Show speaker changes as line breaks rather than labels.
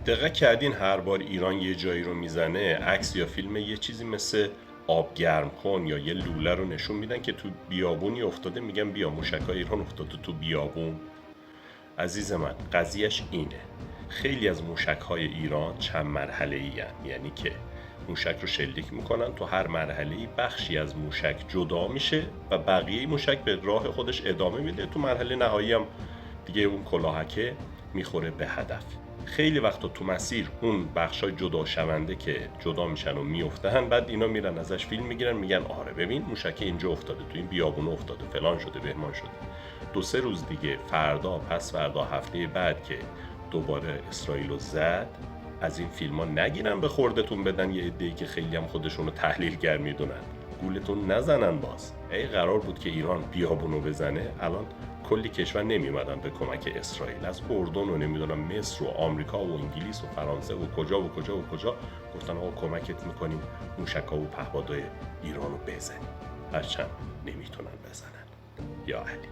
دقت کردین هر بار ایران یه جایی رو میزنه عکس یا فیلم یه چیزی مثل آب گرم کن یا یه لوله رو نشون میدن که تو بیابونی افتاده، میگن بیا موشکای ایران افتاده تو بیابون. عزیز من قضیهش اینه، خیلی از موشک‌های ایران چند مرحله‌ای هستند، یعنی که موشک رو شلیک میکنن، تو هر مرحله‌ای بخشی از موشک جدا میشه و بقیه موشک به راه خودش ادامه میده، تو مرحله نهایی هم دیگه اون کلاهکه میخوره به هدف. خیلی وقتا تو مسیر اون بخشای جدا شونده که جدا میشن و میافتن، بعد اینا میرن ازش فیلم میگیرن، میگن آره ببین موشک اینجا افتاده، تو این بیابون افتاده، فلان شده، بهمان شده. 2-3 روز دیگه، فردا، پس فردا، هفته بعد که دوباره اسرائیل زد، از این فیلم ها نگیرن به خوردتون بدن یه عده‌ای که خیلی هم خودشونو تحلیلگر میدونن، گولتون نزنن. باز قرار بود که ایران بیابونو بزنه، الان کلی کشور نمیومدن به کمک اسرائیل، از اردن و نمیدونم مصر و آمریکا و انگلیس و فرانسه و کجا و کجا و کجا گفتن آقا کمکت میکنیم موشک‌ها و پهپادهای ایرانو بزنیم، هرچند نمیتونن بزنن. یا علی.